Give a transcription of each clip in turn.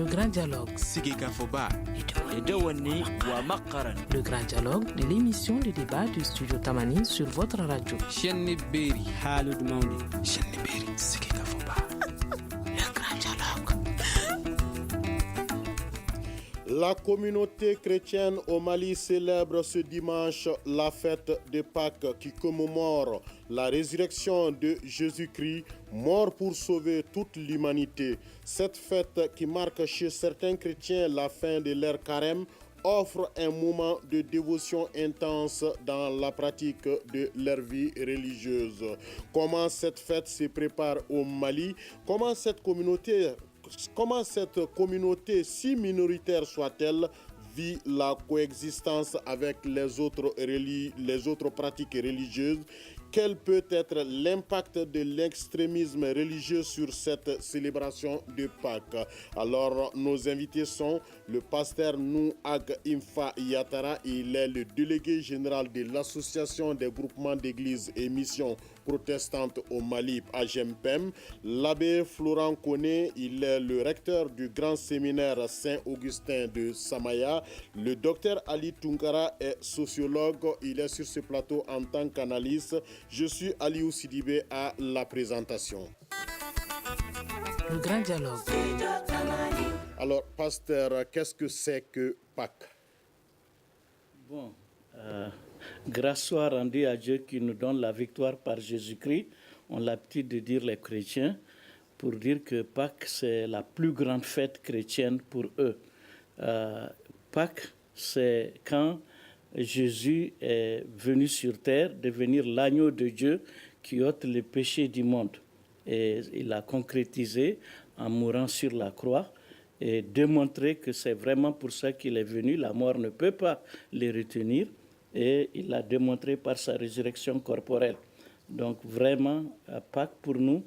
Le grand dialogue. Sigikafoba. Le grand dialogue de l'émission de débat du studio Tamani sur votre radio. Chenni Beri. Halud Maudi. Chenni Beri. Sigikafoba. Le grand dialogue. La communauté chrétienne au Mali célèbre ce dimanche la fête de Pâques qui commémore la résurrection de Jésus-Christ, mort pour sauver toute l'humanité. Cette fête qui marque chez certains chrétiens la fin de l'ère carême offre un moment de dévotion intense dans la pratique de leur vie religieuse. Comment cette fête se prépare au Mali? Comment cette communauté, si minoritaire soit-elle, vit la coexistence avec les autres pratiques religieuses? Quel peut être l'impact de l'extrémisme religieux sur cette célébration de Pâques? Alors, nos invités sont le pasteur Nouag Imfa Yatara, il est le délégué général de l'Association des groupements d'églises et missions protestantes au Mali, AGEMPEM. L'abbé Florent Koné, il est le recteur du grand séminaire Saint-Augustin de Samaya. Le docteur Ali Tunkara est sociologue, il est sur ce plateau en tant qu'analyste. Je suis Aliou Sidibé à la présentation. Le grand dialogue. Alors, pasteur, qu'est-ce que c'est que Pâques? Bon, grâce soit rendue à Dieu qui nous donne la victoire par Jésus-Christ, on a l'habitude de dire les chrétiens, pour dire que Pâques, c'est la plus grande fête chrétienne pour eux. Pâques, c'est quand Jésus est venu sur terre devenir l'agneau de Dieu qui ôte les péchés du monde. Et il a concrétisé en mourant sur la croix et démontré que c'est vraiment pour ça qu'il est venu. La mort ne peut pas les retenir et il l'a démontré par sa résurrection corporelle. Donc vraiment, Pâques pour nous,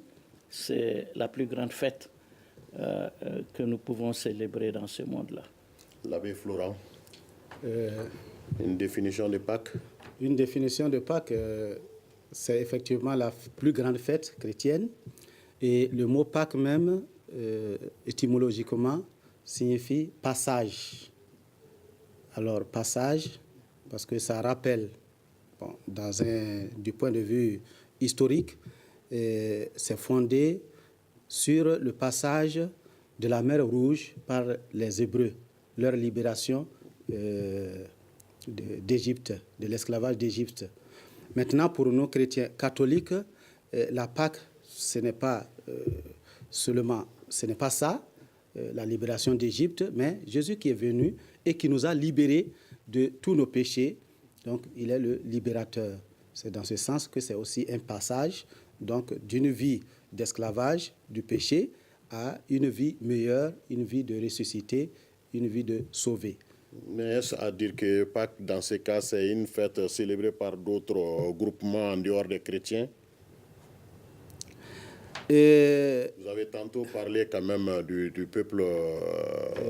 c'est la plus grande fête que nous pouvons célébrer dans ce monde-là. L'abbé Florent, une définition de Pâques? Une définition de Pâques, c'est effectivement la plus grande fête chrétienne. Et le mot Pâques même, étymologiquement, signifie passage. Alors, passage, parce que ça rappelle, du point de vue historique, c'est fondé sur le passage de la mer Rouge par les Hébreux, leur libération d'Égypte, de l'esclavage d'Égypte. Maintenant, pour nous chrétiens catholiques, la Pâque, ce n'est pas ça, la libération d'Égypte, mais Jésus qui est venu et qui nous a libérés de tous nos péchés. Donc, il est le libérateur. C'est dans ce sens que c'est aussi un passage donc, d'une vie d'esclavage, du péché, à une vie meilleure, une vie de ressuscité, une vie de sauvé. Mais est-ce à dire que Pâques, dans ce cas, c'est une fête célébrée par d'autres groupements en dehors des chrétiens? Vous avez tantôt parlé quand même du peuple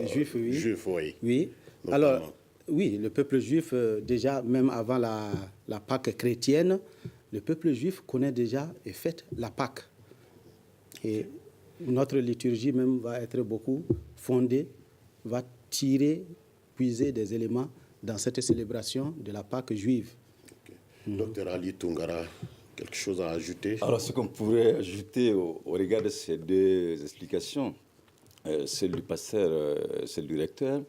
juif, oui. Juif, oui. Oui. Alors, oui, le peuple juif, déjà, même avant la Pâque chrétienne, le peuple juif connaît déjà et fête la Pâque. Et notre liturgie même va être beaucoup fondée, va puiser des éléments dans cette célébration de la Pâque juive. Okay. Docteur Ali Tunkara, quelque chose à ajouter? Alors, ce qu'on pourrait ajouter au regard de ces deux explications, celle du pasteur, celle du recteur,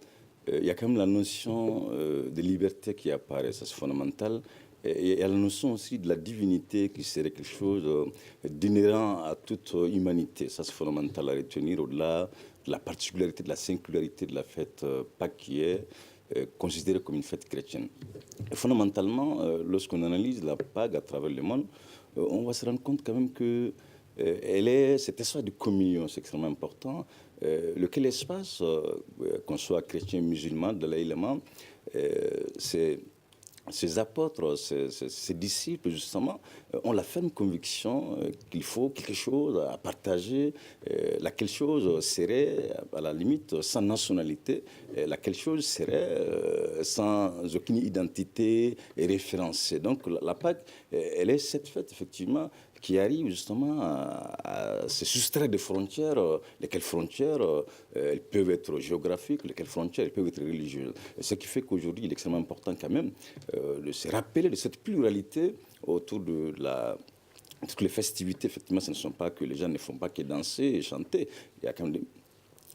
il y a quand même la notion de liberté qui apparaît, ça c'est fondamental. Et il y a la notion aussi de la divinité qui serait quelque chose d'inhérent à toute humanité. Ça c'est fondamental à retenir au-delà de la particularité, de la singularité de la fête Pâques qui est considérée comme une fête chrétienne. Et fondamentalement, lorsqu'on analyse la Pâques à travers le monde, on va se rendre compte quand même que cet espace de communion, c'est extrêmement important. Lequel espace, qu'on soit chrétien, musulman, de l'élément, ces apôtres, ces disciples, justement, ont la ferme conviction qu'il faut quelque chose à partager, laquelle chose serait, à la limite, sans nationalité, laquelle chose serait sans aucune identité référencée. Donc la Pâque, elle est cette fête, effectivement, qui arrivent justement à se soustraire des frontières, lesquelles frontières elles peuvent être géographiques, lesquelles frontières elles peuvent être religieuses. Et ce qui fait qu'aujourd'hui, il est extrêmement important quand même de se rappeler de cette pluralité autour de toutes les festivités. Effectivement, ce ne sont pas que les gens ne font pas que danser et chanter. Il y a quand même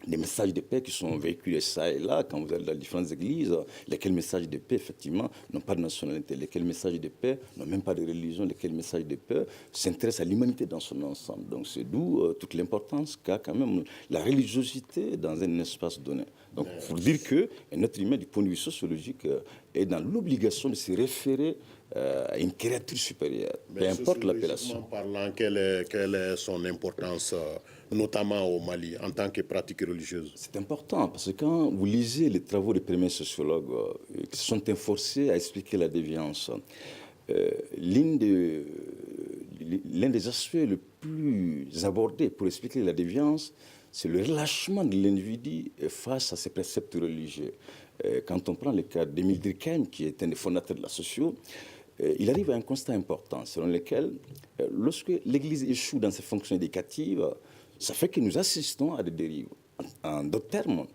des messages de paix qui sont véhiculés ça et là, quand vous allez dans les différentes églises, lesquels messages de paix, effectivement, n'ont pas de nationalité, lesquels messages de paix n'ont même pas de religion, lesquels messages de paix s'intéressent à l'humanité dans son ensemble. Donc c'est d'où toute l'importance qu'a quand même la religiosité dans un espace donné. Donc il faut dire qu'un être humain, du point de vue sociologique, est dans l'obligation de se référer à une créature supérieure, peu importe l'appellation. Parlant, quelle est son importance, notamment au Mali, en tant que pratique religieuse? C'est important, parce que quand vous lisez les travaux des premiers sociologues qui se sont efforcés à expliquer la déviance, l'un des aspects les plus abordés pour expliquer la déviance, c'est le relâchement de l'individu face à ses préceptes religieux. Quand on prend le cas d'Émile Durkheim, qui est un des fondateurs de la socio, il arrive à un constat important, selon lequel, lorsque l'Église échoue dans ses fonctions éducatives, ça fait que nous assistons à des dérives. En d'autres termes,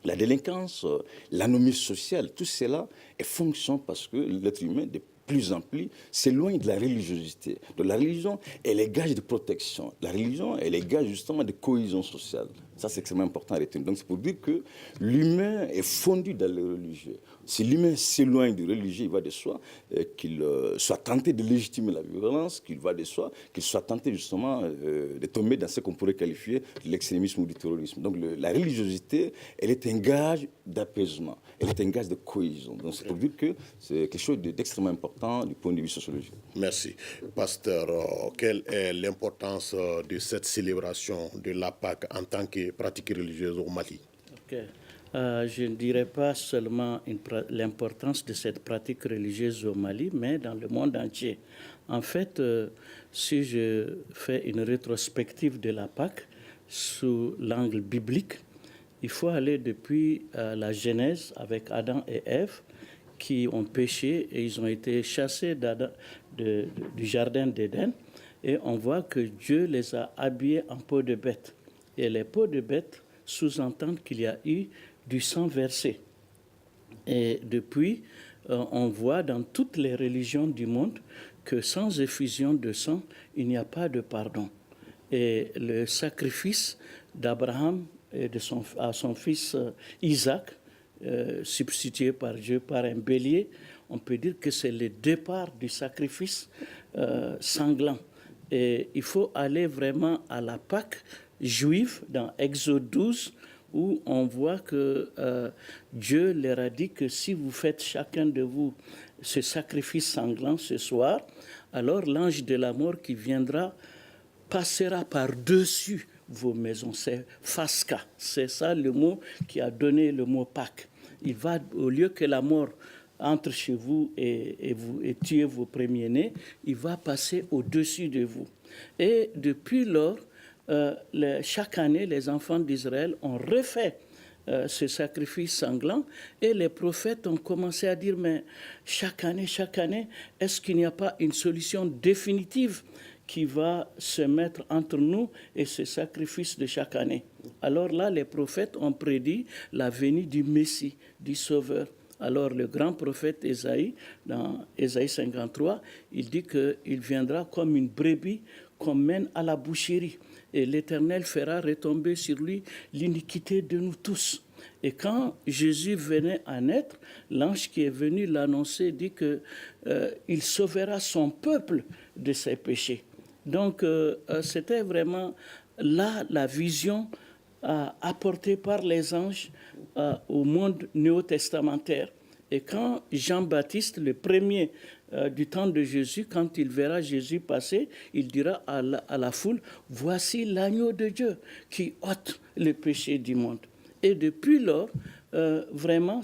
la délinquance, l'anomie sociale, tout cela est fonction parce que l'être humain, de plus en plus, s'éloigne de la religiosité. De la religion, elle est gage de protection. La religion, elle est gage justement de cohésion sociale. Ça, c'est extrêmement important à retenir. Donc, c'est pour dire que l'humain est fondu dans le religieux. Si l'humain s'éloigne du religieux, il va de soi qu'il soit tenté de légitimer la violence, qu'il va de soi qu'il soit tenté justement de tomber dans ce qu'on pourrait qualifier de l'extrémisme ou du terrorisme. Donc, la religiosité, elle est un gage d'apaisement. Elle est un gage de cohésion. Donc, c'est pour dire que c'est quelque chose d'extrêmement important du point de vue sociologique. Merci. Pasteur, quelle est l'importance de cette célébration de la Pâque en tant que pratique religieuse au Mali? Je ne dirais pas seulement l'importance de cette pratique religieuse au Mali, mais dans le monde entier. En fait, si je fais une rétrospective de la Pâque sous l'angle biblique, il faut aller depuis la Genèse avec Adam et Ève qui ont péché et ils ont été chassés du jardin d'Éden. Et on voit que Dieu les a habillés en peau de bête. Et les peaux de bête sous-entendent qu'il y a eu du sang versé. Et depuis, on voit dans toutes les religions du monde que sans effusion de sang, il n'y a pas de pardon. Et le sacrifice d'Abraham et à son fils Isaac, substitué par Dieu par un bélier, on peut dire que c'est le départ du sacrifice sanglant. Et il faut aller vraiment à la Pâque juive dans Exode 12, où on voit que Dieu leur a dit que si vous faites chacun de vous ce sacrifice sanglant ce soir, alors l'ange de la mort qui viendra passera par-dessus vos maisons. C'est Fasca, c'est ça le mot qui a donné le mot Pâques. Il va, au lieu que la mort entre chez vous et tuer vos premiers-nés, il va passer au-dessus de vous. Et depuis lors, chaque année, les enfants d'Israël ont refait ce sacrifice sanglant et les prophètes ont commencé à dire, mais chaque année, est-ce qu'il n'y a pas une solution définitive qui va se mettre entre nous et ce sacrifice de chaque année? Alors là, les prophètes ont prédit la venue du Messie, du Sauveur. Alors le grand prophète Ésaïe, dans Ésaïe 53, il dit qu'il viendra comme une brebis qu'on mène à la boucherie. Et l'Éternel fera retomber sur lui l'iniquité de nous tous. Et quand Jésus venait à naître, l'ange qui est venu l'annoncer dit qu'il sauvera son peuple de ses péchés. Donc c'était vraiment là la vision apportée par les anges au monde néo-testamentaire. Et quand Jean-Baptiste, le premier du temps de Jésus, quand il verra Jésus passer, il dira à la foule, « Voici l'agneau de Dieu qui ôte le péché du monde. » Et depuis lors, vraiment,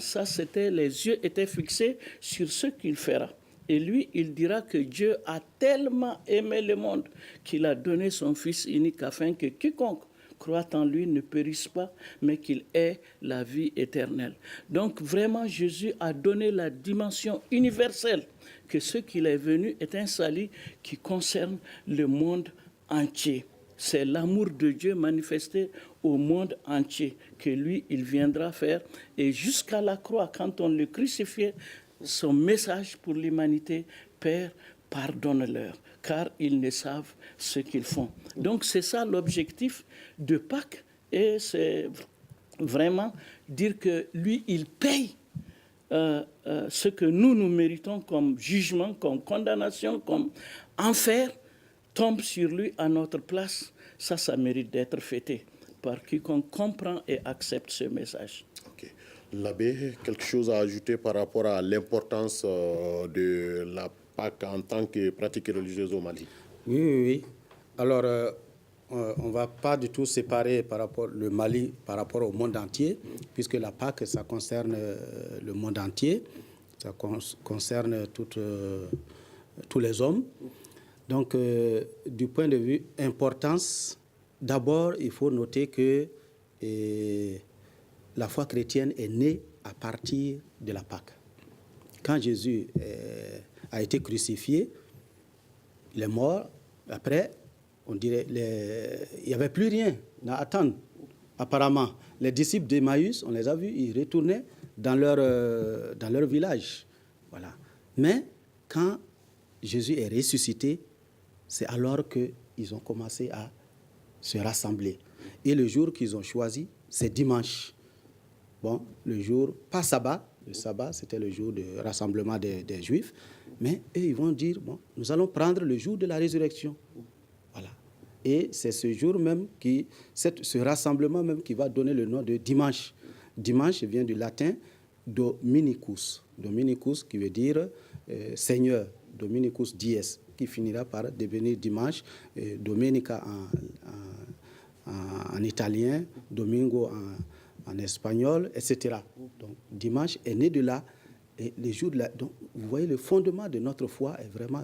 les yeux étaient fixés sur ce qu'il fera. Et lui, il dira que Dieu a tellement aimé le monde qu'il a donné son Fils unique afin que quiconque croient en lui ne périssent pas, mais qu'ils aient la vie éternelle. Donc vraiment, Jésus a donné la dimension universelle que ce qu'il est venu est un salut qui concerne le monde entier. C'est l'amour de Dieu manifesté au monde entier que lui, il viendra faire. Et jusqu'à la croix, quand on le crucifiait, son message pour l'humanité, Père, pardonne-leur, car ils ne savent ce qu'ils font. Donc c'est ça l'objectif de Pâques, et c'est vraiment dire que lui, il paye ce que nous méritons comme jugement, comme condamnation, comme enfer, tombe sur lui à notre place. Ça mérite d'être fêté par quiconque comprend et accepte ce message. Okay. L'abbé, quelque chose à ajouter par rapport à l'importance de la Pâques en tant que pratique religieuse au Mali? Oui. Alors, on ne va pas du tout séparer le Mali par rapport au monde entier, puisque la Pâques, ça concerne le monde entier, ça concerne tous les hommes. Donc, du point de vue importance, d'abord, il faut noter que la foi chrétienne est née à partir de la Pâques. Quand Jésus a été crucifié, il est mort, après, on dirait, il n'y avait plus rien à attendre. Apparemment, les disciples d'Emmaüs, on les a vus, ils retournaient dans leur village. Voilà. Mais quand Jésus est ressuscité, c'est alors qu'ils ont commencé à se rassembler. Et le jour qu'ils ont choisi, c'est dimanche. Bon, le jour, pas sabbat, le sabbat, c'était le jour de rassemblement des Juifs, mais eux, ils vont dire, bon, nous allons prendre le jour de la résurrection. Voilà. Et c'est ce jour même, ce rassemblement même qui va donner le nom de dimanche. Dimanche vient du latin Dominicus. Dominicus qui veut dire Seigneur, Dominicus dies, qui finira par devenir dimanche, Domenica en italien, Domingo en espagnol, etc. Donc dimanche est né de là. Et les jours donc, vous voyez, le fondement de notre foi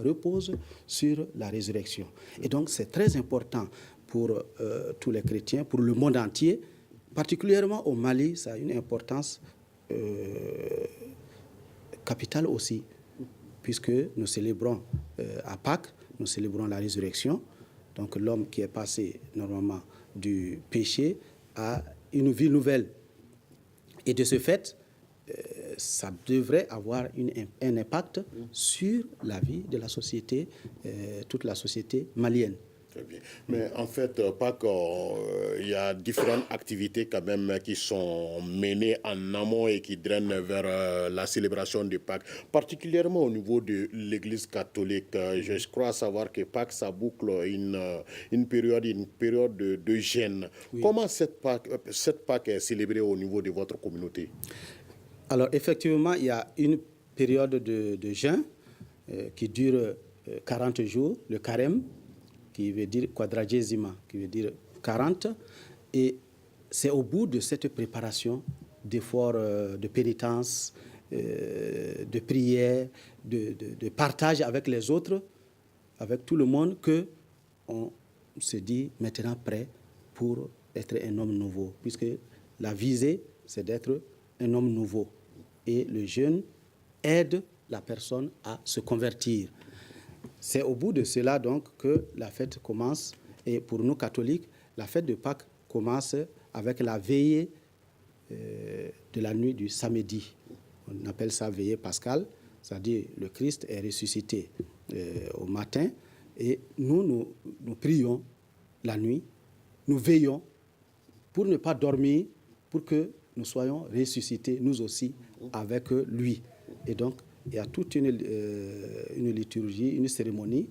repose sur la résurrection. Et donc, c'est très important pour tous les chrétiens, pour le monde entier, particulièrement au Mali, ça a une importance capitale aussi, puisque nous célébrons à Pâques, nous célébrons la résurrection. Donc, l'homme qui est passé normalement du péché à une vie nouvelle. Et de ce fait, ça devrait avoir un impact sur la vie de la société, toute la société malienne. Très bien. Mais en fait, Pâques, il y a différentes activités quand même qui sont menées en amont et qui drainent vers la célébration de Pâques, particulièrement au niveau de l'Église catholique. Je crois savoir que Pâques, ça boucle une période de jeûne. Oui. Comment cette Pâques est célébrée au niveau de votre communauté? Alors, effectivement, il y a une période de jeûne qui dure 40 jours, le carême, qui veut dire quadragesima, qui veut dire 40. Et c'est au bout de cette préparation d'efforts de pénitence, de prière, de partage avec les autres, avec tout le monde, qu'on se dit maintenant prêt pour être un homme nouveau. Puisque la visée, c'est d'être un homme nouveau. Et le jeûne aide la personne à se convertir. C'est au bout de cela donc que la fête commence. Et pour nous catholiques, la fête de Pâques commence avec la veillée de la nuit du samedi. On appelle ça veillée pascale, c'est-à-dire le Christ est ressuscité au matin. Et nous prions la nuit, nous veillons pour ne pas dormir, pour que nous soyons ressuscités, nous aussi, avec lui. Et donc, il y a toute une liturgie, une cérémonie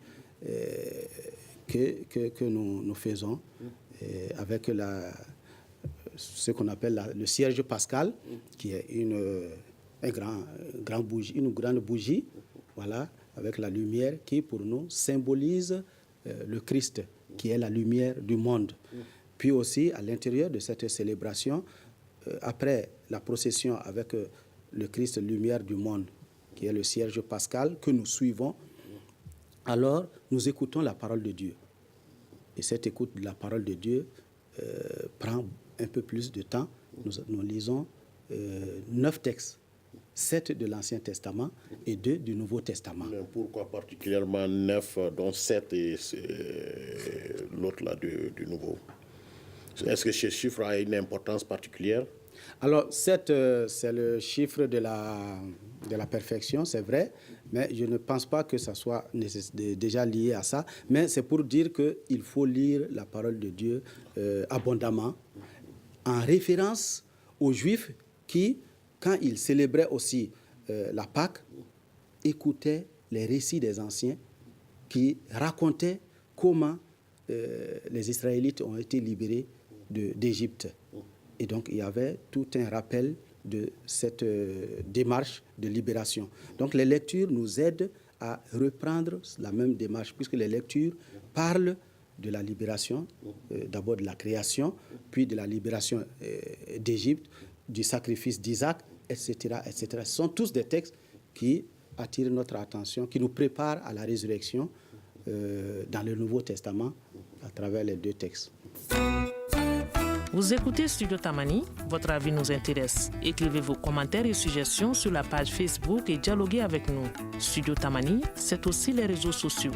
que nous faisons avec ce qu'on appelle le cierge pascal, qui est une grande bougie, voilà, avec la lumière qui, pour nous, symbolise le Christ, qui est la lumière du monde. Puis aussi, à l'intérieur de cette célébration, après la procession avec le Christ, lumière du monde, qui est le cierge pascal, que nous suivons, alors nous écoutons la parole de Dieu. Et cette écoute de la parole de Dieu prend un peu plus de temps. Nous lisons 9 textes, 7 de l'Ancien Testament et 2 du Nouveau Testament. Mais pourquoi particulièrement 9, dont 7 et l'autre là du Nouveau? Est-ce que ce chiffre a une importance particulière? Alors, 7, c'est le chiffre de la perfection, c'est vrai, mais je ne pense pas que ça soit déjà lié à ça. Mais c'est pour dire qu'il faut lire la parole de Dieu abondamment, en référence aux Juifs qui, quand ils célébraient aussi la Pâque, écoutaient les récits des anciens qui racontaient comment les Israélites ont été libérés d'Égypte. Et donc, il y avait tout un rappel de cette démarche de libération. Donc, les lectures nous aident à reprendre la même démarche, puisque les lectures parlent de la libération, d'abord de la création, puis de la libération d'Égypte, du sacrifice d'Isaac, etc., etc. Ce sont tous des textes qui attirent notre attention, qui nous préparent à la résurrection dans le Nouveau Testament à travers les 2 textes. Vous écoutez Studio Tamani, votre avis nous intéresse. Écrivez vos commentaires et suggestions sur la page Facebook et dialoguez avec nous. Studio Tamani, c'est aussi les réseaux sociaux.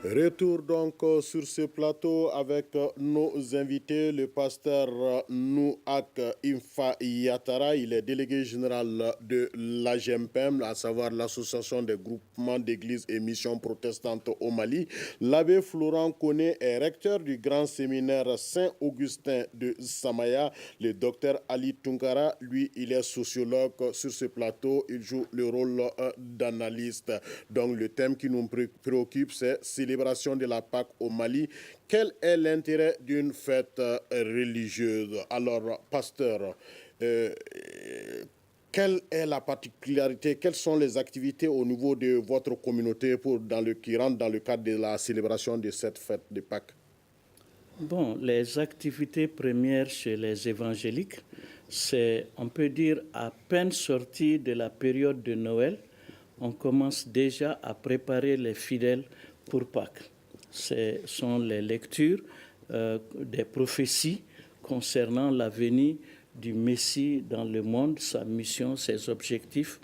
Retour donc sur ce plateau avec nos invités, le pasteur Nouak Imfa Yatara, il est délégué général de l'AGMPM, à savoir l'Association des groupements d'églises et missions protestantes au Mali. L'abbé Florent Koné est recteur du grand séminaire Saint-Augustin de Samaya. Le docteur Ali Tunkara, lui, il est sociologue. Sur ce plateau, il joue le rôle d'analyste. Donc le thème qui nous préoccupe, c'est célébration de la Pâque au Mali. Quel est l'intérêt d'une fête religieuse? Alors, pasteur, quelle est la particularité? Quelles sont les activités au niveau de votre communauté qui rentrent dans le cadre de la célébration de cette fête de Pâques? Bon, les activités premières chez les évangéliques, c'est, on peut dire, à peine sorti de la période de Noël, on commence déjà à préparer les fidèles pour Pâques. Ce sont les lectures des prophéties concernant la venue du Messie dans le monde, sa mission, ses objectifs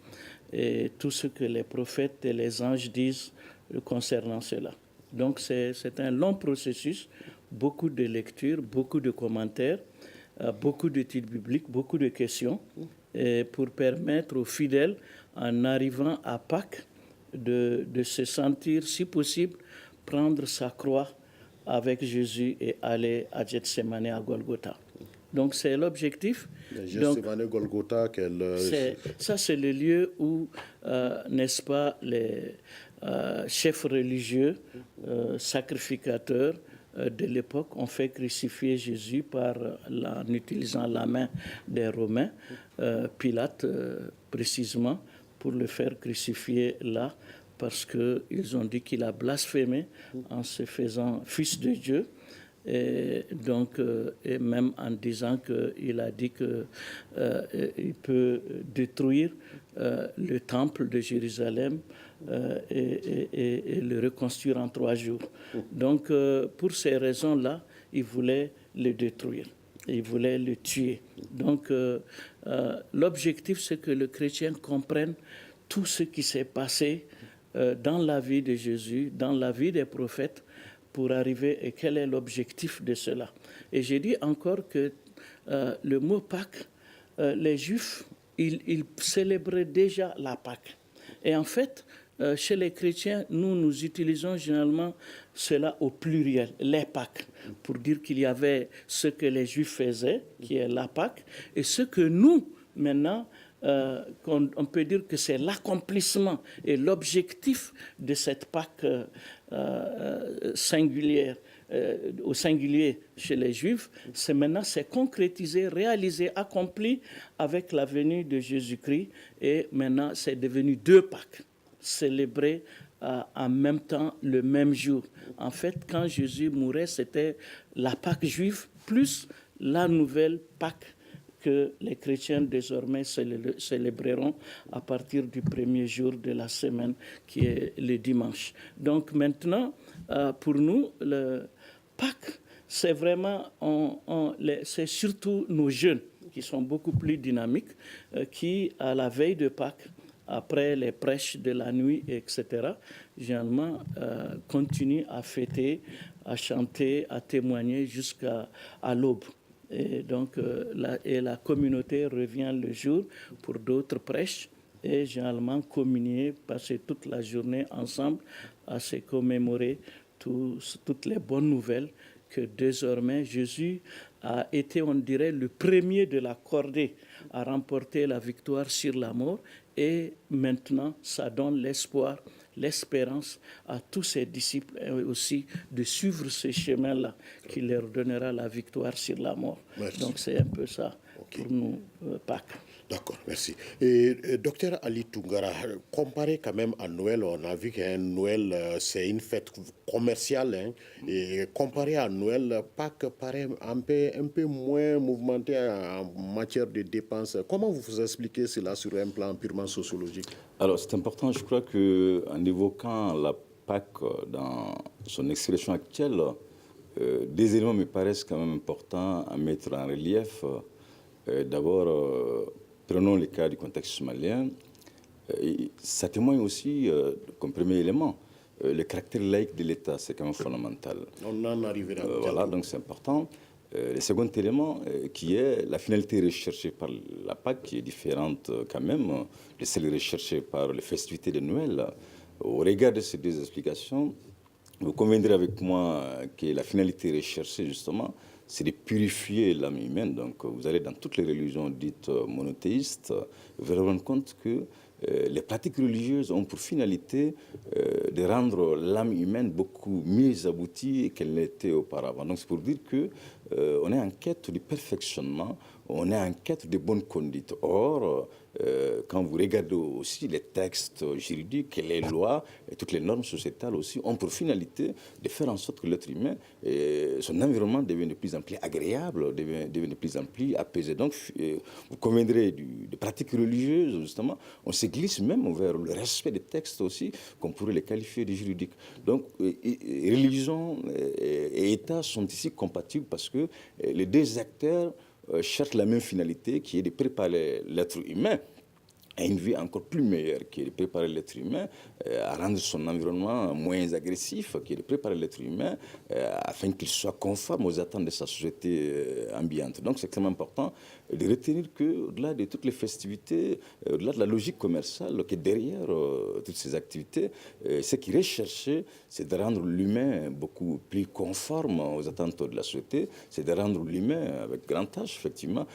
et tout ce que les prophètes et les anges disent concernant cela. Donc c'est un long processus, beaucoup de lectures, beaucoup de commentaires, beaucoup d'études bibliques, beaucoup de questions, pour permettre aux fidèles, en arrivant à Pâques, de se sentir, si possible, prendre sa croix avec Jésus et aller à Gethsemane, à Golgotha. Donc c'est l'objectif. Gethsemane, Golgotha, ça c'est le lieu où, n'est-ce pas, les chefs religieux, sacrificateurs de l'époque ont fait crucifier Jésus en utilisant la main des Romains, Pilate précisément, pour le faire crucifier là, parce qu'ils ont dit qu'il a blasphémé en se faisant fils de Dieu, et donc, et même en disant qu'il a dit qu'il peut détruire le temple de Jérusalem et le reconstruire en 3 jours. Donc, pour ces raisons-là, il voulait le détruire. Il voulait le tuer. Donc, l'objectif, c'est que le chrétien comprenne tout ce qui s'est passé dans la vie de Jésus, dans la vie des prophètes, pour arriver et quel est l'objectif de cela. Et j'ai dit encore que le mot Pâques, les Juifs, ils célébraient déjà la Pâque. Et en fait, chez les chrétiens, nous utilisons généralement cela au pluriel, les Pâques, pour dire qu'il y avait ce que les Juifs faisaient, qui est la Pâque, et ce que nous, maintenant, on peut dire que c'est l'accomplissement et l'objectif de cette Pâque singulière, au singulier chez les Juifs, c'est concrétisé, réalisé, accompli avec la venue de Jésus-Christ, et maintenant c'est devenu 2 Pâques, célébrées en même temps, le même jour. En fait, quand Jésus mourait, c'était la Pâque juive plus la nouvelle Pâque que les chrétiens désormais célébreront à partir du premier jour de la semaine, qui est le dimanche. Donc maintenant, pour nous, le Pâques, c'est vraiment, c'est surtout nos jeunes qui sont beaucoup plus dynamiques, qui, à la veille de Pâques, après les prêches de la nuit, etc., généralement continuent à fêter, à chanter, à témoigner jusqu'à l'aube. Et donc, la communauté revient le jour pour d'autres prêches et généralement communier, passer toute la journée ensemble à se commémorer toutes les bonnes nouvelles que désormais Jésus a été, on dirait, le premier de la cordée à remporter la victoire sur la mort. Et maintenant, ça donne l'espoir, l'espérance à tous ses disciples aussi de suivre ce chemin-là qui leur donnera la victoire sur la mort. Merci. Donc c'est un peu ça pour nous, Pâques. D'accord, merci. Et docteur Ali Toungara, comparé quand même à Noël, on a vu qu'un Noël, c'est une fête commerciale. Hein, et comparé à Noël, Pâques paraît un peu moins mouvementé en matière de dépenses. Comment vous expliquez cela sur un plan purement sociologique? Alors, c'est important, je crois qu'en évoquant la Pâques dans son expression actuelle, des éléments me paraissent quand même importants à mettre en relief. D'abord, prenons le cas du contexte malien. Ça témoigne aussi, comme premier élément, le caractère laïque de l'État, c'est quand même fondamental. On en arrivera. Voilà, donc c'est important. Le second élément, qui est la finalité recherchée par la Pâques, qui est différente quand même de celle recherchée par les festivités de Noël. Au regard de ces deux explications, vous conviendrez avec moi que la finalité recherchée, justement, c'est de purifier l'âme humaine. Donc, vous allez dans toutes les religions dites monothéistes, vous allez vous rendre compte que les pratiques religieuses ont pour finalité de rendre l'âme humaine beaucoup mieux aboutie qu'elle n'était auparavant. Donc, c'est pour dire qu'on est en quête du perfectionnement, on est en quête de bonnes conduites. Or, quand vous regardez aussi les textes juridiques et les lois et toutes les normes sociétales aussi ont pour finalité de faire en sorte que l'être humain, son environnement devienne de plus en plus agréable, devienne de plus en plus apaisé. Donc, vous conviendrez des pratiques religieuses, justement, on se glisse même vers le respect des textes aussi, qu'on pourrait les qualifier de juridiques. Donc, religion et État sont ici compatibles parce que les deux acteurs cherchent la même finalité qui est de préparer l'être humain à une vie encore plus meilleure, qui est de préparer l'être humain à rendre son environnement moins agressif, qui est de préparer l'être humain afin qu'il soit conforme aux attentes de sa société ambiante. Donc c'est extrêmement important de retenir qu'au-delà de toutes les festivités, au-delà de la logique commerciale qui est derrière toutes ces activités, ce qui est recherché, c'est de rendre l'humain beaucoup plus conforme aux attentes de la société, c'est de rendre l'humain, avec grand H, effectivement,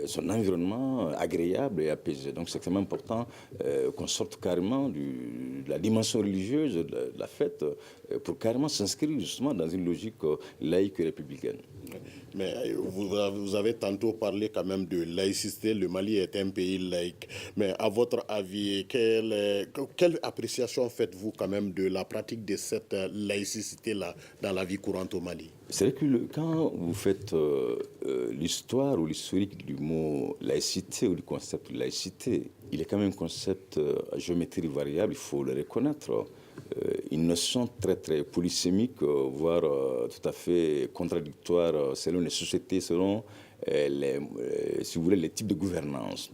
son environnement agréable et apaisé. Donc c'est extrêmement important qu'on sorte carrément de la dimension religieuse de la fête pour carrément s'inscrire justement dans une logique laïque et républicaine. Mais vous avez tantôt parlé quand même de laïcité. Le Mali est un pays laïque. Mais à votre avis, quelle appréciation faites-vous quand même de la pratique de cette laïcité-là dans la vie courante au Mali? C'est vrai que quand vous faites l'histoire ou l'historique du mot laïcité ou du concept de laïcité, il est quand même un concept à géométrie variable, il faut le reconnaître. Une notion très, très polysémique, voire tout à fait contradictoire selon les sociétés, selon, si vous voulez, les types de gouvernance.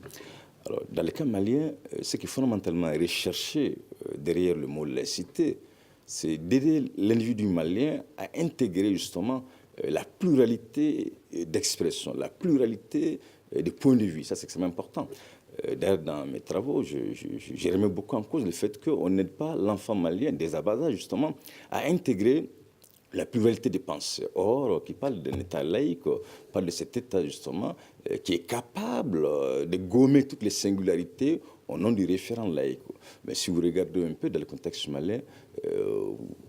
Alors, dans le cas malien, ce qui est fondamentalement recherché derrière le mot laïcité, c'est d'aider l'individu malien à intégrer justement la pluralité d'expression, la pluralité de points de vue. Ça, c'est extrêmement important. D'ailleurs, dans mes travaux, j'ai remis beaucoup en cause le fait qu'on n'aide pas l'enfant malien des Abaza, justement, à intégrer la pluralité des pensées. Or, qui parle d'un État laïque, parle de cet État, justement, qui est capable de gommer toutes les singularités au nom du référent laïque. Mais si vous regardez un peu dans le contexte malien,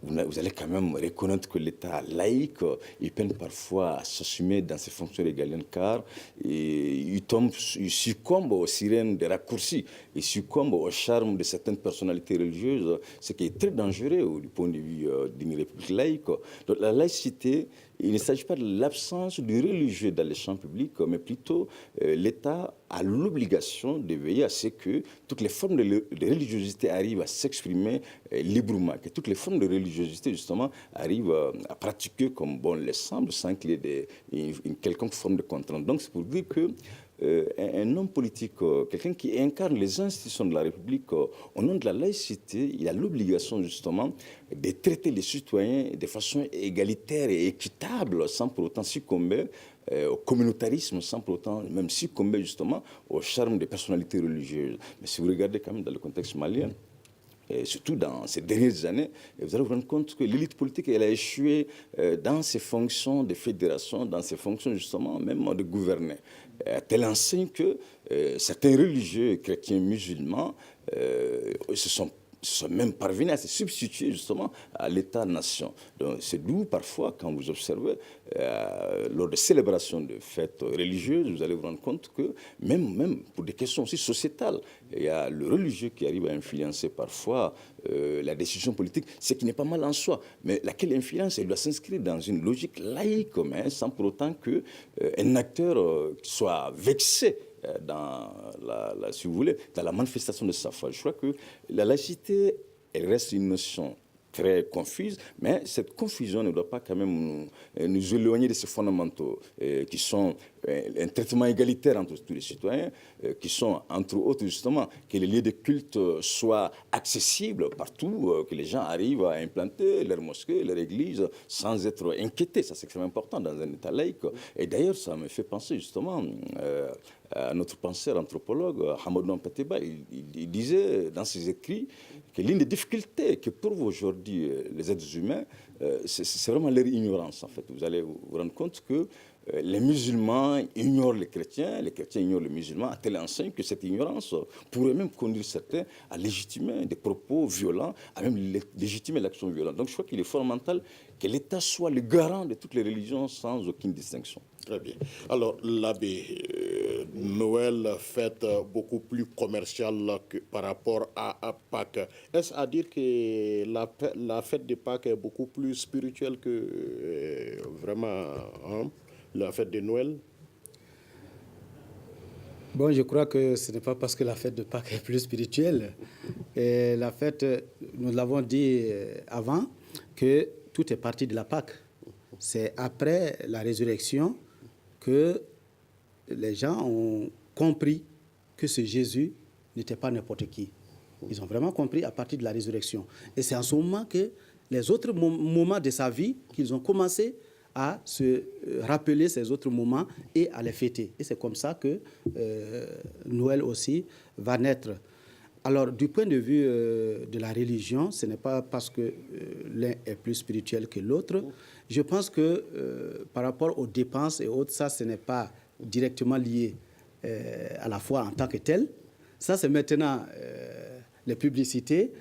vous allez quand même reconnaître que l'État laïque, il peine parfois à s'assumer dans ses fonctions régaliennes car il succombe aux sirènes des raccourcis, il succombe au charme de certaines personnalités religieuses, ce qui est très dangereux du point de vue d'une république laïque. Donc la laïcité, il ne s'agit pas de l'absence du religieux dans les champs publics, mais plutôt l'État a l'obligation de veiller à ce que toutes les formes de religion religiosité arrive à s'exprimer librement, que toutes les formes de religiosité, justement, arrivent à pratiquer comme bon les semble, sans qu'il y ait une quelconque forme de contrainte. Donc, c'est pour dire que un homme politique, quelqu'un qui incarne les institutions de la République au nom de la laïcité, il a l'obligation justement de traiter les citoyens de façon égalitaire et équitable, sans pour autant succomber au communautarisme, sans pour autant même succomber justement au charme des personnalités religieuses. Mais si vous regardez quand même dans le contexte malien, et surtout dans ces dernières années, vous allez vous rendre compte que l'élite politique, elle a échoué dans ses fonctions de fédération, dans ses fonctions justement même de gouverner. À telle enseigne que certains religieux, chrétiens, musulmans, se sont même parvenus à se substituer justement à l'État-nation. Donc c'est d'où parfois, quand vous observez, lors des célébrations de fêtes religieuses, vous allez vous rendre compte que même pour des questions aussi sociétales, il y a le religieux qui arrive à influencer parfois la décision politique, ce qui n'est pas mal en soi. Mais laquelle influence, elle doit s'inscrire dans une logique laïque, mais sans pour autant qu'un acteur soit vexé dans si vous voulez, dans la manifestation de sa foi. Je crois que la laïcité, elle reste une notion très confuse, mais cette confusion ne doit pas quand même nous éloigner de ces fondamentaux qui sont un traitement égalitaire entre tous les citoyens, qui sont entre autres justement que les lieux de culte soient accessibles partout, que les gens arrivent à implanter leur mosquée, leur église sans être inquiétés. Ça, c'est extrêmement important dans un État laïque. Et d'ailleurs, ça me fait penser justement à notre penseur anthropologue, Hamadou Mpateba. Il disait dans ses écrits que l'une des difficultés que prouvent aujourd'hui les êtres humains, c'est vraiment leur ignorance, en fait. Vous allez vous rendre compte que les musulmans ignorent les chrétiens ignorent les musulmans, à telle enseigne que cette ignorance pourrait même conduire certains à légitimer des propos violents, à même légitimer l'action violente. Donc je crois qu'il est fondamental que l'État soit le garant de toutes les religions sans aucune distinction. Très bien. Alors, l'abbé, Noël, fête beaucoup plus commerciale que par rapport à Pâques. Est-ce à dire que la fête de Pâques est beaucoup plus spirituelle que vraiment la fête de Noël? Bon, je crois que ce n'est pas parce que la fête de Pâques est plus spirituelle. Et la fête, nous l'avons dit avant, que tout est parti de la Pâque. C'est après la résurrection que les gens ont compris que ce Jésus n'était pas n'importe qui. Ils ont vraiment compris à partir de la résurrection. Et c'est en ce moment que les autres moments de sa vie, qu'ils ont commencé à se rappeler ces autres moments et à les fêter. Et c'est comme ça que Noël aussi va naître. Alors, du point de vue de la religion, ce n'est pas parce que l'un est plus spirituel que l'autre. Je pense que par rapport aux dépenses et autres, ça, ce n'est pas directement lié à la foi en tant que telle. Ça, c'est maintenant les publicités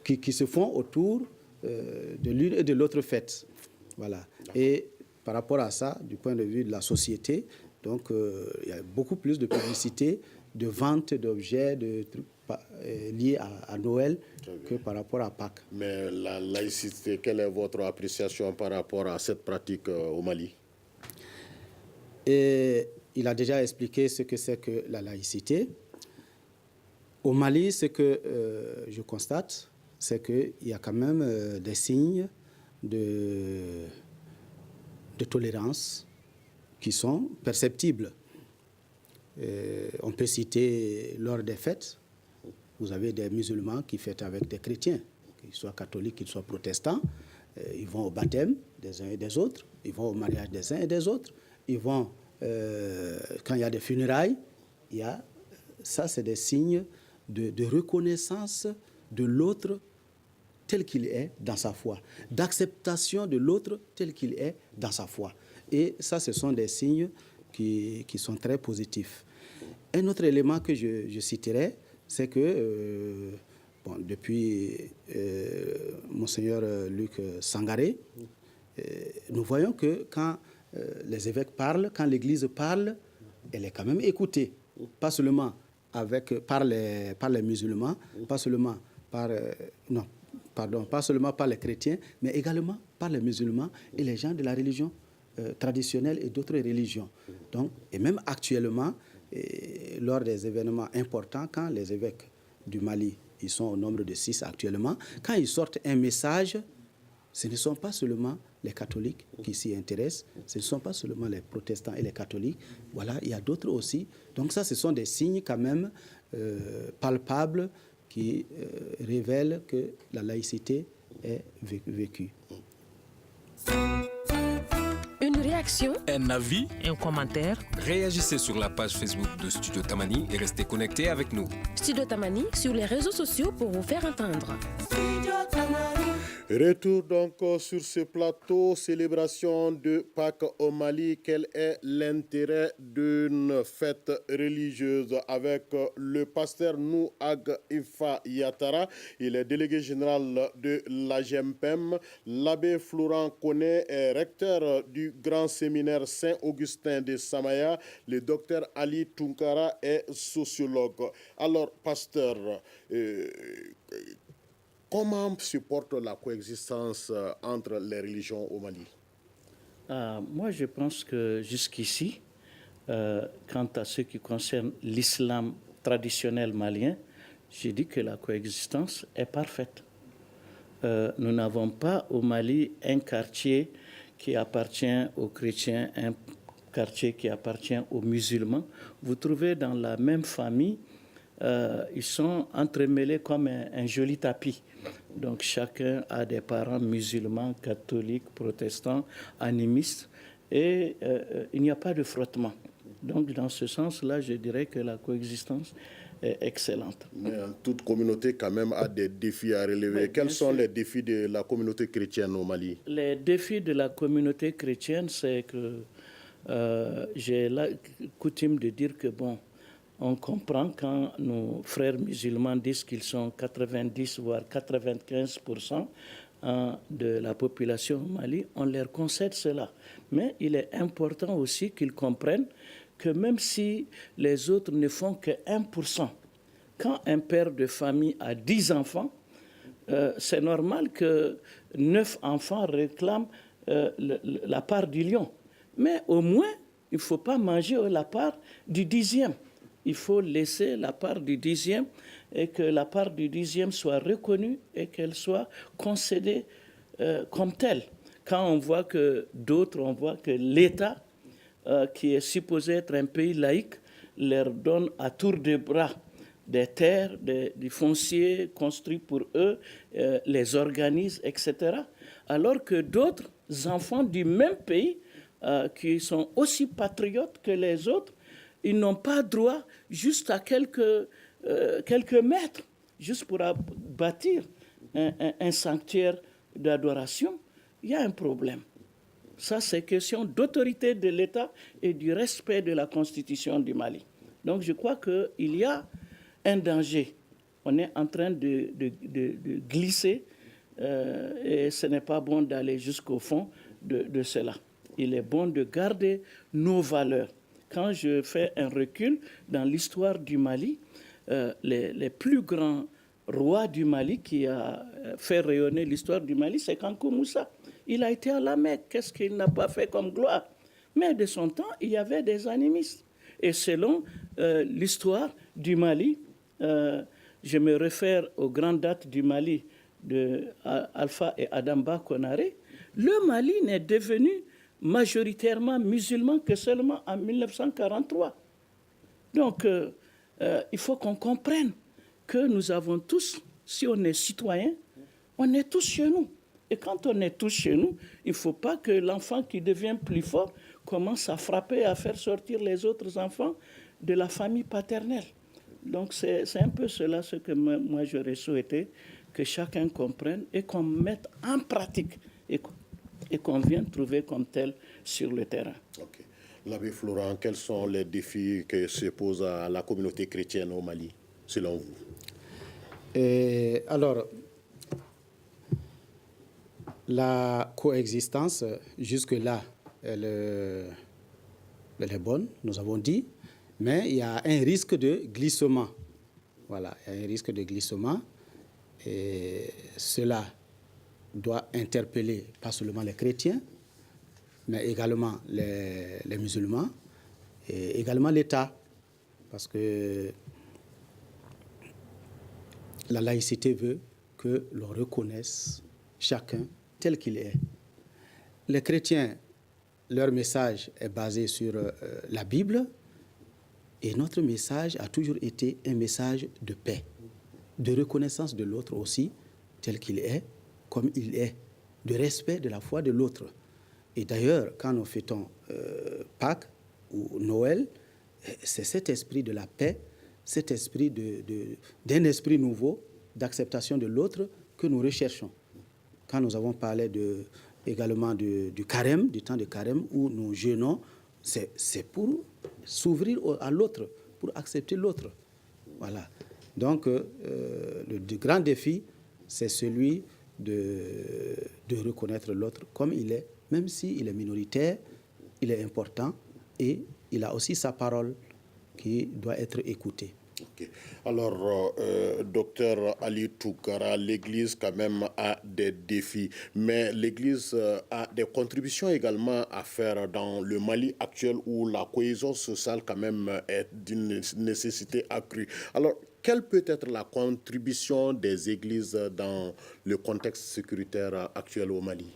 qui se font autour de l'une et de l'autre fête. Voilà. Et par rapport à ça, du point de vue de la société, donc il y a beaucoup plus de publicité, de vente d'objets, de trucs liés à Noël que par rapport à Pâques. Mais la laïcité, quelle est votre appréciation par rapport à cette pratique au Mali? Et il a déjà expliqué ce que c'est que la laïcité. Au Mali, ce que je constate, c'est qu'il y a quand même des signes de tolérance qui sont perceptibles. On peut citer lors des fêtes, vous avez des musulmans qui fêtent avec des chrétiens, qu'ils soient catholiques, qu'ils soient protestants. Ils vont au baptême des uns et des autres, ils vont au mariage des uns et des autres, ils vont, quand il y a des funérailles, ça c'est des signes de reconnaissance de l'autre tel qu'il est dans sa foi, d'acceptation de l'autre tel qu'il est dans sa foi. Et ça, ce sont des signes qui sont très positifs. Un autre élément que je citerai, c'est que depuis Monseigneur Luc Sangaré, nous voyons que quand les évêques parlent, quand l'Église parle, elle est quand même écoutée, pas seulement par les musulmans, pas seulement pas seulement par les chrétiens, mais également par les musulmans et les gens de la religion traditionnelle et d'autres religions. Donc, et même actuellement, lors des événements importants, quand les évêques du Mali, ils sont au nombre de 6 actuellement, quand ils sortent un message, ce ne sont pas seulement les catholiques qui s'y intéressent, ce ne sont pas seulement les protestants et les catholiques, voilà, il y a d'autres aussi. Donc ça, ce sont des signes quand même palpables qui révèlent que la laïcité est vécue. Une réaction, Un avis? Un commentaire? Réagissez sur la page Facebook de Studio Tamani et restez connectés avec nous. Studio Tamani sur les réseaux sociaux pour vous faire entendre. Retour donc sur ce plateau, célébration de Pâques au Mali. Quel est l'intérêt d'une fête religieuse avec le pasteur Nouag Ifa Yatara, il est délégué général de l'AGEMPEM. L'abbé Florent Koné est recteur du grand séminaire Saint-Augustin de Samaya. Le docteur Ali Tunkara est sociologue. Alors, pasteur, comment se porte la coexistence entre les religions au Mali? Moi, je pense que jusqu'ici, quant à ce qui concerne l'islam traditionnel malien, j'ai dit que la coexistence est parfaite. Nous n'avons pas au Mali un quartier qui appartient aux chrétiens, un quartier qui appartient aux musulmans. Vous trouvez dans la même famille, ils sont entremêlés comme un joli tapis. Donc chacun a des parents musulmans, catholiques, protestants, animistes, et il n'y a pas de frottement. Donc dans ce sens-là, je dirais que la coexistence est excellente. Mais toute communauté quand même a des défis à relever. Mais quels sont les défis de la communauté chrétienne au Mali? Les défis de la communauté chrétienne, c'est que j'ai la coutume de dire que on comprend quand nos frères musulmans disent qu'ils sont 90 voire 95% de la population au Mali, on leur concède cela. Mais il est important aussi qu'ils comprennent que même si les autres ne font que 1%, quand un père de famille a 10 enfants, c'est normal que 9 enfants réclament la part du lion. Mais au moins, il ne faut pas manger la part du 10e. Il faut laisser la part du 10e et que la part du 10e soit reconnue et qu'elle soit concédée comme telle. Quand on voit que d'autres, on voit que l'État, qui est supposé être un pays laïque, leur donne à tour de bras des terres, du foncier construit pour eux, les organise, etc. Alors que d'autres enfants du même pays, qui sont aussi patriotes que les autres, ils n'ont pas droit juste à quelques mètres, juste pour bâtir un sanctuaire d'adoration. Il y a un problème. Ça, c'est question d'autorité de l'État et du respect de la Constitution du Mali. Donc, je crois qu'il y a un danger. On est en train de glisser et ce n'est pas bon d'aller jusqu'au fond de cela. Il est bon de garder nos valeurs. Quand je fais un recul dans l'histoire du Mali, les plus grands rois du Mali qui a fait rayonner l'histoire du Mali, c'est Kankou Moussa. Il a été à la Mecque. Qu'est-ce qu'il n'a pas fait comme gloire? Mais de son temps, il y avait des animistes. Et selon l'histoire du Mali, je me réfère aux grandes dates du Mali de Alpha et Adamba Konaré, le Mali n'est devenu majoritairement musulman que seulement en 1943. Donc, il faut qu'on comprenne que nous avons tous, si on est citoyen, on est tous chez nous. Et quand on est tous chez nous, il ne faut pas que l'enfant qui devient plus fort commence à frapper, à faire sortir les autres enfants de la famille paternelle. Donc c'est un peu cela ce que moi j'aurais souhaité, que chacun comprenne et qu'on mette en pratique et qu'on vienne trouver comme tel sur le terrain. Okay. L'abbé Florent, quels sont les défis que se pose à la communauté chrétienne au Mali, selon vous? Alors, la coexistence, jusque-là, elle est bonne, nous avons dit, mais il y a un risque de glissement. Voilà, il y a un risque de glissement. Et cela doit interpeller pas seulement les chrétiens, mais également les musulmans et également l'État. parce que la laïcité veut que l'on reconnaisse chacun tel qu'il est. Les chrétiens, leur message est basé sur la Bible, et notre message a toujours été un message de paix, de reconnaissance de l'autre aussi, tel qu'il est, comme il est, de respect de la foi de l'autre. Et d'ailleurs, quand nous fêtons Pâques ou Noël, c'est cet esprit de la paix, cet esprit d'un esprit nouveau, d'acceptation de l'autre que nous recherchons. Quand nous avons parlé également du carême, du temps de carême, où nous jeûnons, c'est pour s'ouvrir à l'autre, pour accepter l'autre. Voilà. Donc, le grand défi, c'est celui de reconnaître l'autre comme il est, même s'il est minoritaire, il est important et il a aussi sa parole qui doit être écoutée. Okay. Alors, docteur Ali Toukara, l'Église quand même a des défis, mais l'Église a des contributions également à faire dans le Mali actuel où la cohésion sociale quand même est d'une nécessité accrue. Alors, quelle peut être la contribution des églises dans le contexte sécuritaire actuel au Mali?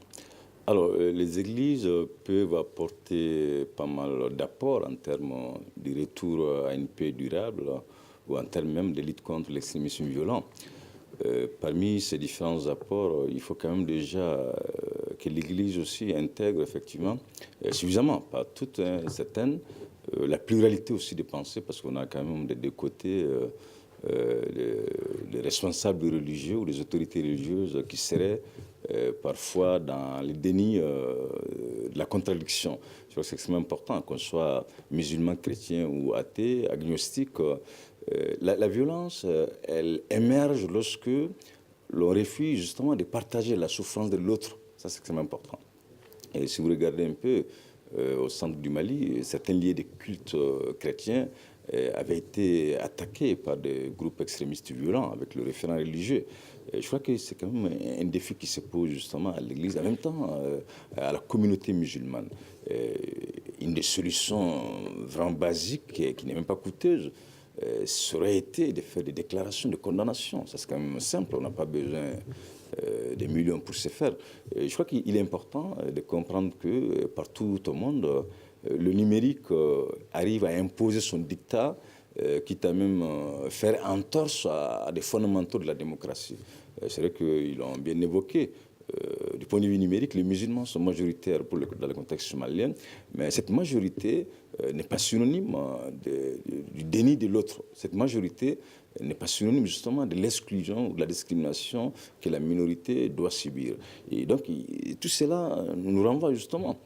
Alors, les églises peuvent apporter pas mal d'apports en termes de retour à une paix durable ou en termes même de lutte contre l'extrémisme violent. Parmi ces différents apports, il faut quand même déjà que l'Église aussi intègre effectivement, suffisamment, pas toutes, certaines, la pluralité aussi des pensées, parce qu'on a quand même des deux côtés les responsables religieux ou les autorités religieuses qui seraient parfois dans le déni de la contradiction. Je crois que c'est extrêmement important, qu'on soit musulman, chrétien ou athée, agnostique. La violence, elle émerge lorsque l'on refuse justement de partager la souffrance de l'autre. Ça, c'est extrêmement important. Et si vous regardez un peu au centre du Mali, certains lieux de culte chrétiens avaient été attaqués par des groupes extrémistes violents avec le référent religieux. Je crois que c'est quand même un défi qui se pose justement à l'Église, en même temps à la communauté musulmane. Une des solutions vraiment basiques, qui n'est même pas coûteuse, ça aurait été de faire des déclarations de condamnation. Ça, c'est quand même simple, on n'a pas besoin des millions pour se faire. Je crois qu'il est important de comprendre que partout au monde, le numérique arrive à imposer son dictat, quitte à même faire entorse à des fondamentaux de la démocratie. C'est vrai qu'ils l'ont bien évoqué. Du point de vue numérique, les musulmans sont majoritaires dans le contexte somalien, mais cette majorité n'est pas synonyme du déni de l'autre. Cette majorité n'est pas synonyme justement de l'exclusion ou de la discrimination que la minorité doit subir. Et donc, tout cela nous renvoie justement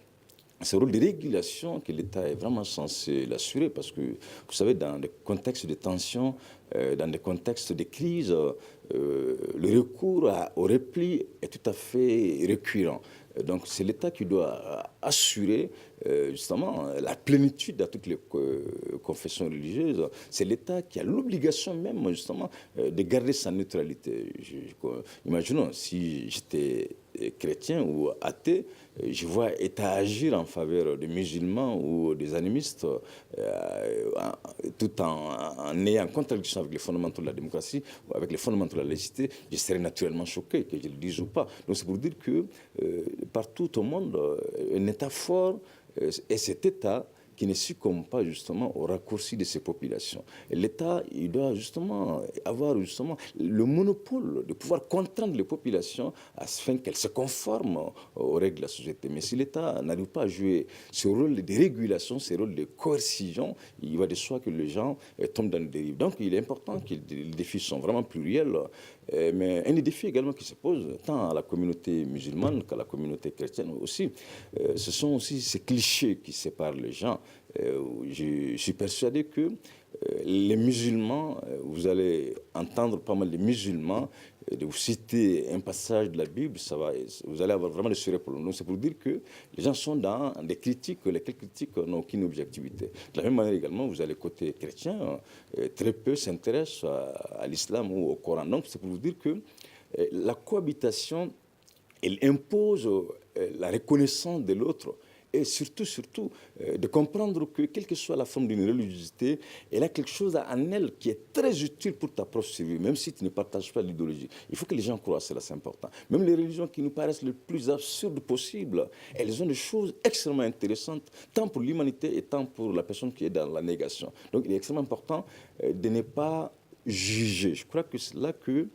à ce rôle de régulation que l'État est vraiment censé l'assurer, parce que, vous savez, dans des contextes de tension, dans des contextes de crise, le recours au repli est tout à fait récurrent. Donc c'est l'État qui doit assurer justement la plénitude à toutes les confessions religieuses. C'est l'État qui a l'obligation même justement de garder sa neutralité. Imaginons si j'étais chrétien ou athée, je vois l'État agir en faveur des musulmans ou des animistes tout en ayant contradiction avec les fondamentaux de la démocratie ou avec les fondamentaux de la laïcité, je serais naturellement choqué, que je le dise ou pas. Donc c'est pour dire que partout au monde, un État fort est cet État qui ne succombe pas justement au raccourci de ces populations. Et l'État, il doit justement avoir justement le monopole de pouvoir contraindre les populations afin qu'elles se conforment aux règles de la société. Mais si l'État n'arrive pas à jouer ce rôle de régulation, ce rôle de coercition, il va de soi que les gens tombent dans le dérive. Donc il est important que les défis sont vraiment pluriels. Mais un des défis également qui se pose, tant à la communauté musulmane qu'à la communauté chrétienne aussi, ce sont aussi ces clichés qui séparent les gens. Je suis persuadé que les musulmans, vous allez entendre pas mal de musulmans de vous citer un passage de la Bible, vous allez avoir vraiment des sujets pour nous. C'est pour dire que les gens sont dans des critiques, lesquelles critiques n'ont aucune objectivité. De la même manière également, vous allez côté chrétien, très peu s'intéressent à l'islam ou au Coran. Donc c'est pour vous dire que la cohabitation, elle impose la reconnaissance de l'autre et surtout, de comprendre que, quelle que soit la forme d'une religiosité, elle a quelque chose en elle qui est très utile pour ta propre survie, même si tu ne partages pas l'idéologie. Il faut que les gens croient, c'est important. Même les religions qui nous paraissent les plus absurdes possibles, elles ont des choses extrêmement intéressantes, tant pour l'humanité et tant pour la personne qui est dans la négation. Donc il est extrêmement important de ne pas juger. Je crois que c'est là que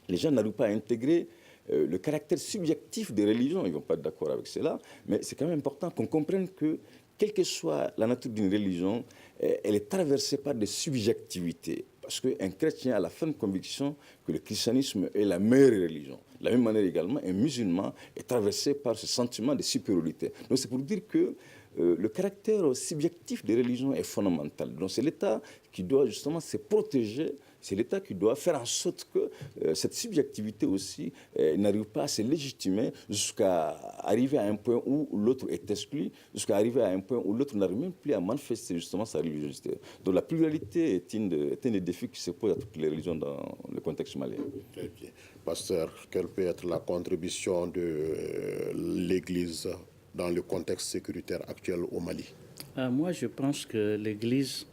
les gens n'arrivent pas à intégrer le caractère subjectif des religions. Ils ne vont pas être d'accord avec cela, mais c'est quand même important qu'on comprenne que, quelle que soit la nature d'une religion, elle est traversée par des subjectivités. Parce qu'un chrétien a la ferme conviction que le christianisme est la meilleure religion. De la même manière également, un musulman est traversé par ce sentiment de supériorité. Donc c'est pour dire que le caractère subjectif des religions est fondamental. Donc c'est l'État qui doit justement se protéger, c'est l'État qui doit faire en sorte que cette subjectivité aussi n'arrive pas à se légitimer jusqu'à arriver à un point où l'autre est exclu, jusqu'à arriver à un point où l'autre n'arrive même plus à manifester justement sa religiosité. Donc la pluralité est un des défis qui se posent à toutes les religions dans le contexte malien. Très bien. Pasteur, quelle peut être la contribution de l'Église dans le contexte sécuritaire actuel au Mali? Moi, je pense que l'Église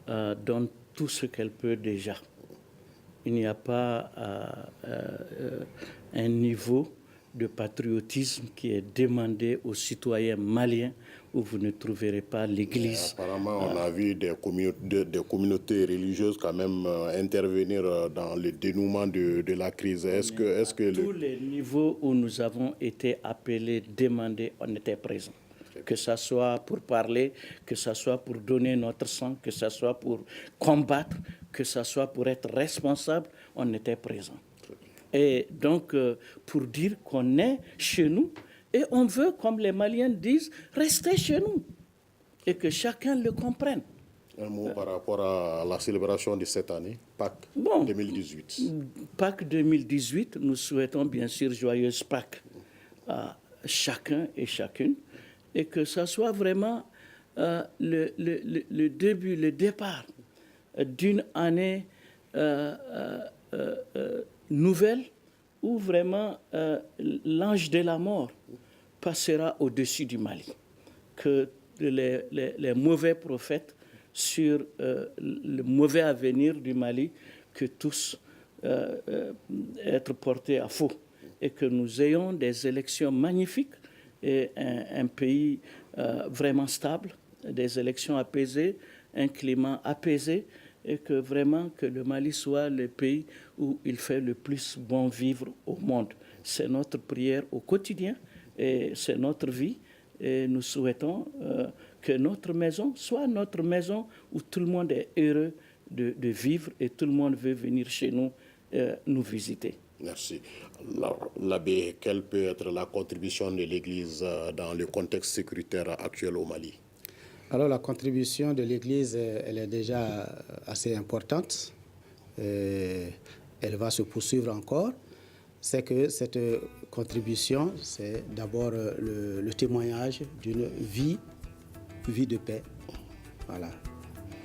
donne tout ce qu'elle peut déjà. Il n'y a pas un niveau de patriotisme qui est demandé aux citoyens maliens où vous ne trouverez pas l'Église. Apparemment, on a vu des communautés religieuses quand même intervenir dans le dénouement de la crise. Tous les niveaux où nous avons été appelés, demandés, on était présents. Que ce soit pour parler, que ce soit pour donner notre sang, que ce soit pour combattre, que ce soit pour être responsable, on était présents. Et donc, pour dire qu'on est chez nous, et on veut, comme les Maliens disent, rester chez nous, et que chacun le comprenne. Un mot par rapport à la célébration de cette année, Pâques 2018. Pâques 2018, nous souhaitons bien sûr joyeuse Pâques à chacun et chacune, et que ça soit vraiment le début, le départ d'une année nouvelle où vraiment l'ange de la mort passera au-dessus du Mali. Que les mauvais prophètes sur le mauvais avenir du Mali, que tous être portés à faux. Et que nous ayons des élections magnifiques et un pays vraiment stable, des élections apaisées, un climat apaisé, et que vraiment que le Mali soit le pays où il fait le plus bon vivre au monde. C'est notre prière au quotidien et c'est notre vie. Et nous souhaitons que notre maison soit notre maison où tout le monde est heureux de vivre et tout le monde veut venir chez nous nous visiter. Merci. L'abbé, quelle peut être la contribution de l'Église dans le contexte sécuritaire actuel au Mali? Alors la contribution de l'Église, elle est déjà assez importante. Elle va se poursuivre encore. C'est que cette contribution, c'est d'abord le témoignage d'une vie de paix. Voilà.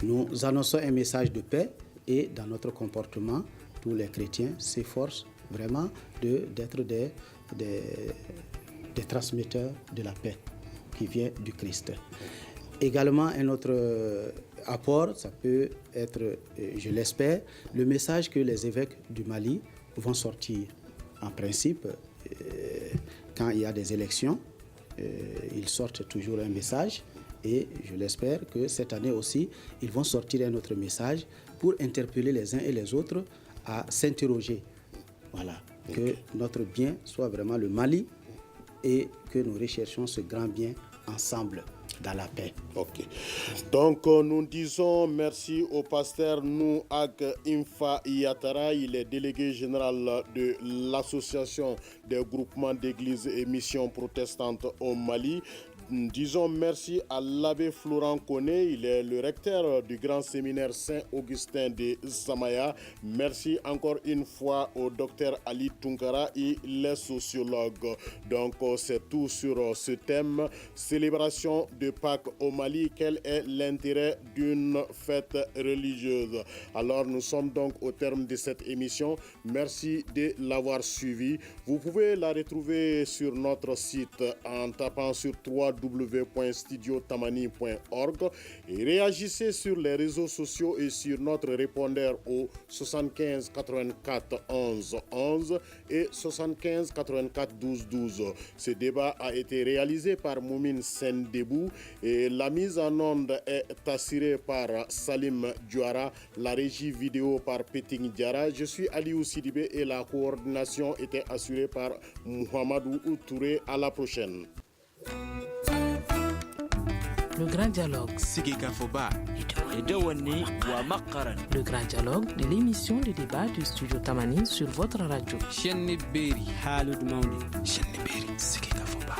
Nous annonçons un message de paix et dans notre comportement, tous les chrétiens s'efforcent vraiment d'être des transmetteurs de la paix qui vient du Christ. Également, un autre apport, ça peut être, je l'espère, le message que les évêques du Mali vont sortir. En principe, quand il y a des élections, ils sortent toujours un message et je l'espère que cette année aussi, ils vont sortir un autre message pour interpeller les uns et les autres à s'interroger. Voilà, que notre bien soit vraiment le Mali et que nous recherchons ce grand bien ensemble dans la paix. Ok. Donc, nous disons merci au pasteur Nouag Infa Yatara. Il est délégué général de l'Association des groupements d'églises et missions protestantes au Mali. Disons merci à l'abbé Florent Koné, il est le recteur du grand séminaire Saint-Augustin de Zamaya. Merci encore une fois au docteur Ali Tunkara et les sociologues. Donc c'est tout sur ce thème, célébration de Pâques au Mali, quel est l'intérêt d'une fête religieuse? Alors nous sommes donc au terme de cette émission, merci de l'avoir suivi. Vous pouvez la retrouver sur notre site en tapant sur 3 www.studiotamani.org et réagissez sur les réseaux sociaux et sur notre répondeur au 75 84 11 11 et 75 84 12 12. Ce débat a été réalisé par Moumine Sendebou et la mise en onde est assurée par Salim Diouara, la régie vidéo par Peting Diara. Je suis Aliou Sidibé et la coordination était assurée par Mohamedou Touré. À la prochaine. Le grand dialogue. Le grand dialogue de l'émission de débat du Studio Tamani sur votre radio. Shenni Beri. Halud Mauni. Shenni Beri. Sigi Kafoba.